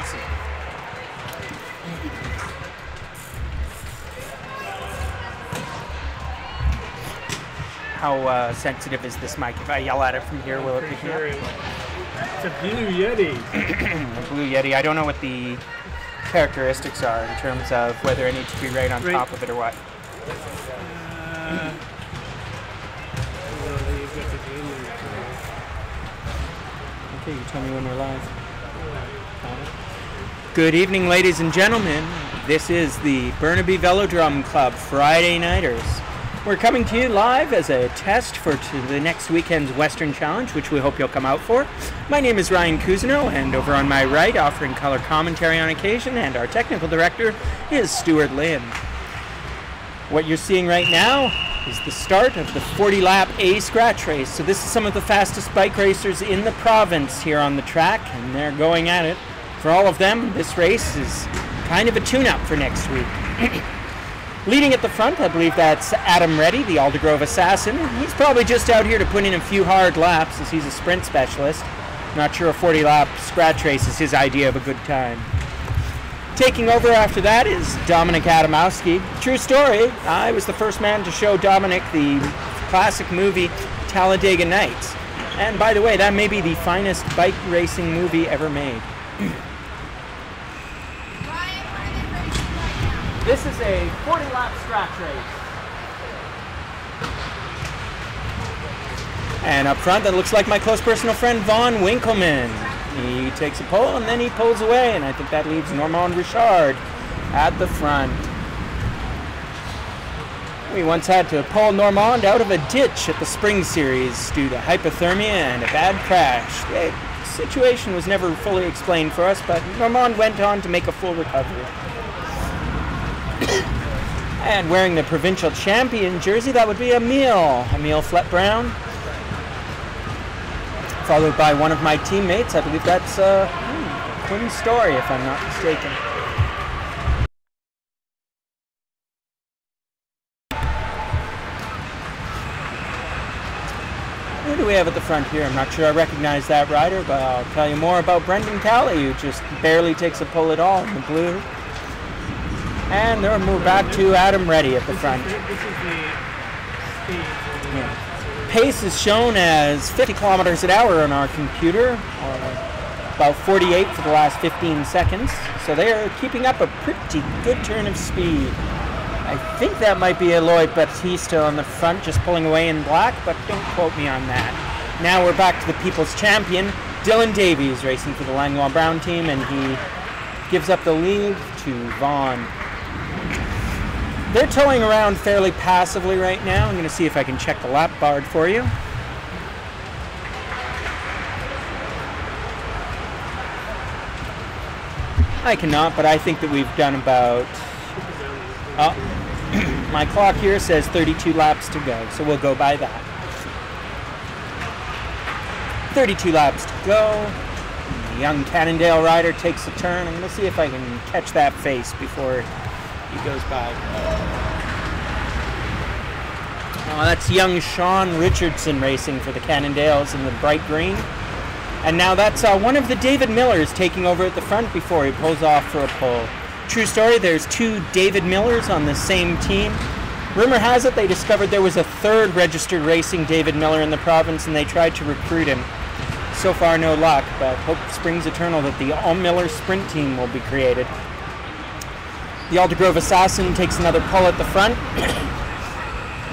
Awesome. How sensitive is this mic? If I yell at it from here, will it pick me up? It's a Blue Yeti. A Blue Yeti. I don't know what the characteristics are in terms of whether it needs to be right on top of it or what. Okay, you tell me when we're live. Good evening, ladies and gentlemen. This is the Burnaby Velodrome Club Friday Nighters. We're coming to you live as a test for the next weekend's Western Challenge, which we hope you'll come out for. My name is Ryan Cousineau, and over on my right, offering color commentary on occasion, and our technical director is Stuart Lynn. What you're seeing right now is the start of the 40-lap A scratch race. So this is some of the fastest bike racers in the province here on the track, and they're going at it. For all of them, this race is kind of a tune-up for next week. Leading at the front, I believe that's Adam Reddy, the Aldergrove assassin. He's probably just out here to put in a few hard laps as he's a sprint specialist. Not sure a 40-lap scratch race is his idea of a good time. Taking over after that is Dominic Adamowski. True story, I was the first man to show Dominic the classic movie Talladega Nights. And by the way, that may be the finest bike racing movie ever made. This is a 40-lap scratch race. And up front, that looks like my close personal friend Vaughn Winkleman. He takes a pole and then he pulls away, and I think that leaves Normand Richard at the front. We once had to pull Normand out of a ditch at the Spring Series due to hypothermia and a bad crash. The situation was never fully explained for us, but Normand went on to make a full recovery. And wearing the provincial champion jersey, that would be Emile Flett-Brown. Followed by one of my teammates, I believe that's Quinn Story, if I'm not mistaken. Who do we have at the front here? I'm not sure I recognize that rider, but I'll tell you more about Brendan Calley, who just barely takes a pull at all in the blue. And then we'll move back to Adam Reddy at the front. Pace is shown as 50 kilometers an hour on our computer, or about 48 for the last 15 seconds. So they are keeping up a pretty good turn of speed. I think that might be Eloy Batista on the front, just pulling away in black, but don't quote me on that. Now we're back to the People's Champion, Dylan Davies, racing for the Langlois Brown team, and he gives up the lead to Vaughn. They're towing around fairly passively right now. I'm going to see if I can check the lap bar for you. I cannot, but I think that we've done about... my clock here says 32 laps to go, so we'll go by that. 32 laps to go. The young Cannondale rider takes a turn. I'm going to see if I can catch that face before he goes by. Oh, that's young Sean Richardson racing for the Cannondales in the bright green. And now that's one of the David Millers taking over at the front before he pulls off for a pole. True story, there's two David Millers on the same team. Rumor has it they discovered there was a third registered racing David Miller in the province, and they tried to recruit him. So far, no luck, but hope springs eternal that the all-Miller sprint team will be created. The Aldergrove assassin takes another pull at the front.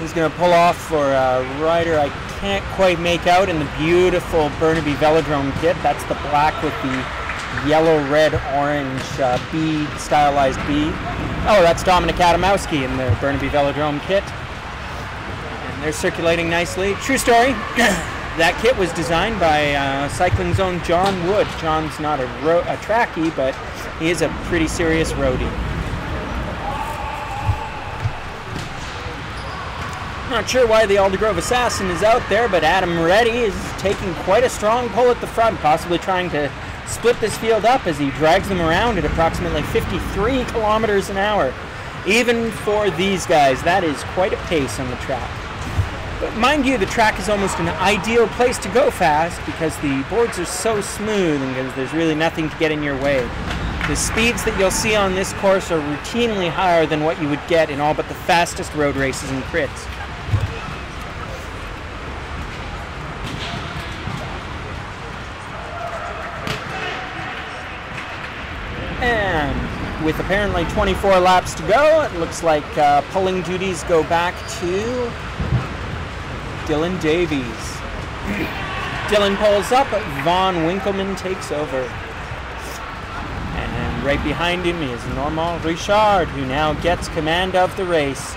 He's going to pull off for a rider I can't quite make out in the beautiful Burnaby Velodrome kit. That's the black with the yellow, red, orange bead, stylized bead. Oh, that's Dominic Adamowski in the Burnaby Velodrome kit. And they're circulating nicely. True story. That kit was designed by cycling's own John Wood. John's not a trackie, but he is a pretty serious roadie. Not sure why the Aldergrove assassin is out there, but Adam Reddy is taking quite a strong pull at the front, possibly trying to split this field up as he drags them around at approximately 53 kilometers an hour. Even for these guys, that is quite a pace on the track. But mind you, the track is almost an ideal place to go fast because the boards are so smooth and because there's really nothing to get in your way. The speeds that you'll see on this course are routinely higher than what you would get in all but the fastest road races and crits. And with apparently 24 laps to go, it looks like pulling duties go back to Dylan Davies. Dylan pulls up, Von Winkleman takes over. And right behind him is Normand Richard, who now gets command of the race.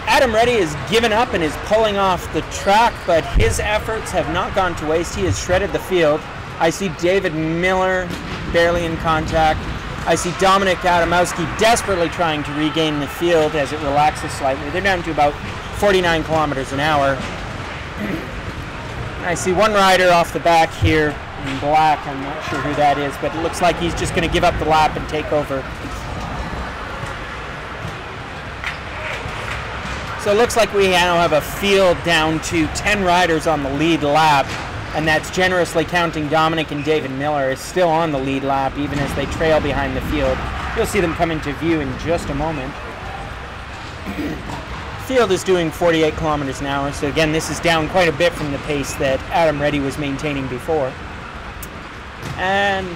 Adam Reddy has given up and is pulling off the track, but his efforts have not gone to waste. He has shredded the field. I see David Miller barely in contact. I see Dominic Adamowski desperately trying to regain the field as it relaxes slightly. They're down to about 49 kilometers an hour. I see one rider off the back here in black. I'm not sure who that is, but it looks like he's just going to give up the lap and take over. So it looks like we now have a field down to 10 riders on the lead lap, and that's generously counting Dominic and David Miller is still on the lead lap, even as they trail behind the field. You'll see them come into view in just a moment. Field is doing 48 kilometers an hour, so again, this is down quite a bit from the pace that Adam Reddy was maintaining before. And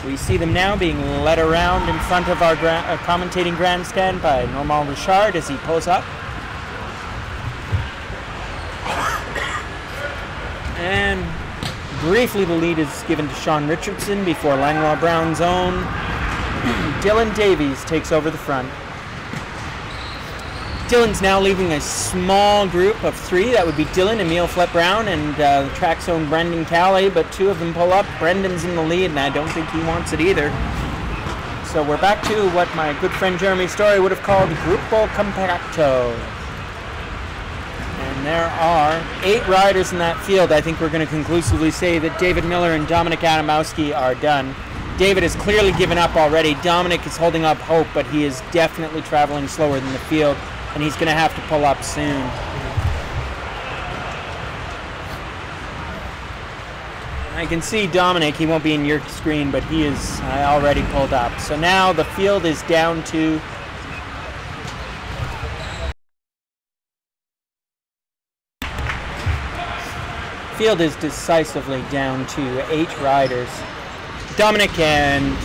we see them now being led around in front of our commentating grandstand by Normand Richard as he pulls up. And briefly the lead is given to Sean Richardson before Langlois Brown's own Dylan Davies takes over the front. Dylan's now leaving a small group of three. That would be Dylan, Emile Flett-Brown, and the track's own Brendan Cowley, but two of them pull up. Brendan's in the lead, and I don't think he wants it either. So we're back to what my good friend Jeremy Story would have called Gruppo Compacto. And there are 8 riders in that field. I think we're going to conclusively say that David Miller and Dominic Adamowski are done. David has clearly given up already. Dominic is holding up hope, but he is definitely traveling slower than the field, and he's going to have to pull up soon. I can see Dominic. He won't be in your screen, but he is already pulled up. So now the field is down to decisively down to 8 riders. Dominic and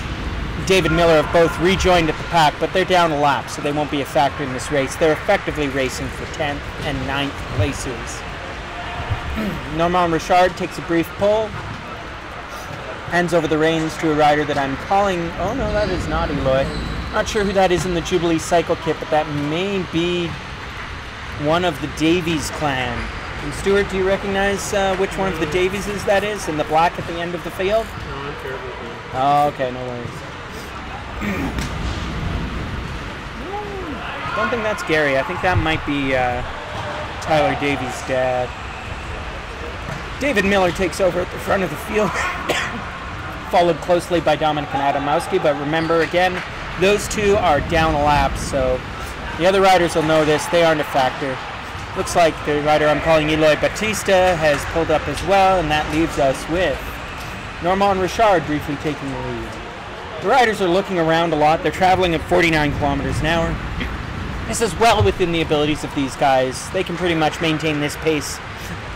David Miller have both rejoined at the pack, but they're down a lap, so they won't be a factor in this race. They're effectively racing for 10th and 9th places. Normand Richard takes a brief pull, hands over the reins to a rider that I'm calling, oh no, that is not Eloy. Not sure who that is in the Jubilee Cycle kit, but that may be one of the Davies clan. And Stuart, do you recognize which one of the Davieses that is in the black at the end of the field? No, I'm terrible. Oh, okay, no worries. Don't think that's Gary. I think that might be Tyler Davies' dad. David Miller takes over at the front of the field, followed closely by Dominic and Adamowski, but remember again, those two are down a lap, so the other riders will know this. They aren't a factor. Looks like the rider I'm calling Eloy Batista has pulled up as well, and that leaves us with Normand Richard briefly taking the lead. The riders are looking around a lot. They're traveling at 49 kilometers an hour. This is well within the abilities of these guys. They can pretty much maintain this pace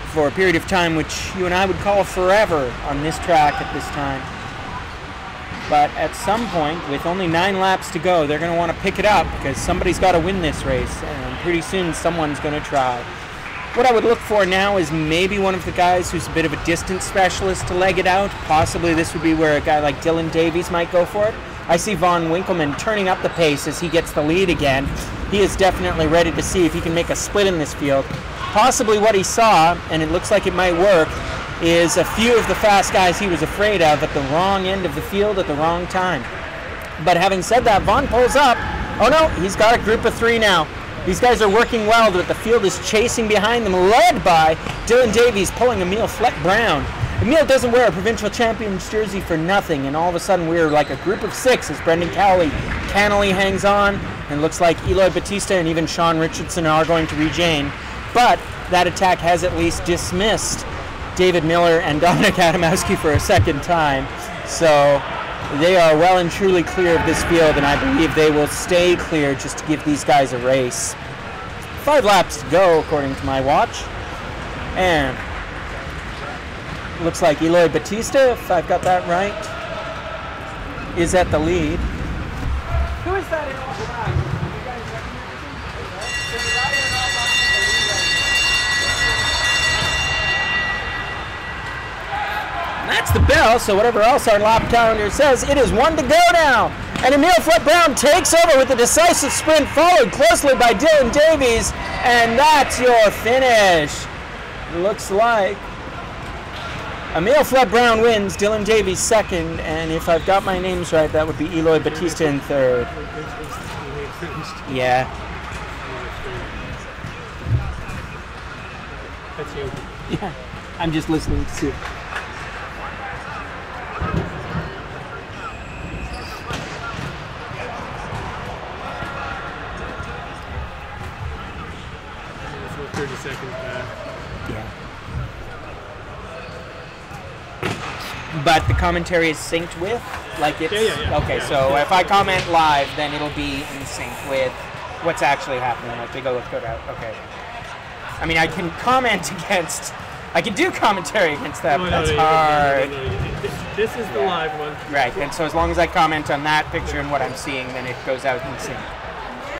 for a period of time, which you and I would call forever on this track at this time. But at some point, with only 9 laps to go, they're going to want to pick it up because somebody's got to win this race, and pretty soon someone's going to try. What I would look for now is maybe one of the guys who's a bit of a distance specialist to leg it out. Possibly this would be where a guy like Dylan Davies might go for it. I see Von Winkleman turning up the pace as he gets the lead again. He is definitely ready to see if he can make a split in this field. Possibly what he saw, and it looks like it might work, is a few of the fast guys he was afraid of at the wrong end of the field at the wrong time. But having said that, Von pulls up. Oh no, he's got a group of 3 now. These guys are working well, but the field is chasing behind them, led by Dylan Davies pulling Emile Flett-Brown. Emile doesn't wear a provincial champion's jersey for nothing, and all of a sudden we're like a group of 6 as Brendan Cowley cannily hangs on, and looks like Eloy Batista and even Sean Richardson are going to regain. But that attack has at least dismissed David Miller and Dominic Adamowski for a second time. So They are well and truly clear of this field, and I believe they will stay clear just to give these guys a race. 5 laps to go, according to my watch. And looks like Eloy Batista, if I've got that right, is at the lead. Who is that in all black? You guys recognize him? There's a rider in all black in the lead right now. And that's the bell, so whatever else our lap calendar says, it is 1 to go now. And Emil Flett-Brown takes over with a decisive sprint, followed closely by Dylan Davies, and that's your finish. Looks like Emil Flett-Brown wins, Dylan Davies second, and if I've got my names right, that would be Eloy Batista in third. Yeah. That's you. Yeah. I'm just listening to see. So 30 seconds back. Yeah. But the commentary is synced with? Like it's... Yeah. Okay, so if I comment live, then it'll be in sync with what's actually happening. Like they go with out. Okay. I mean, I can comment against... I can do commentary against that, but that's hard. This is the live one. Right, and so as long as I comment on that picture and what I'm seeing, then it goes out in sync.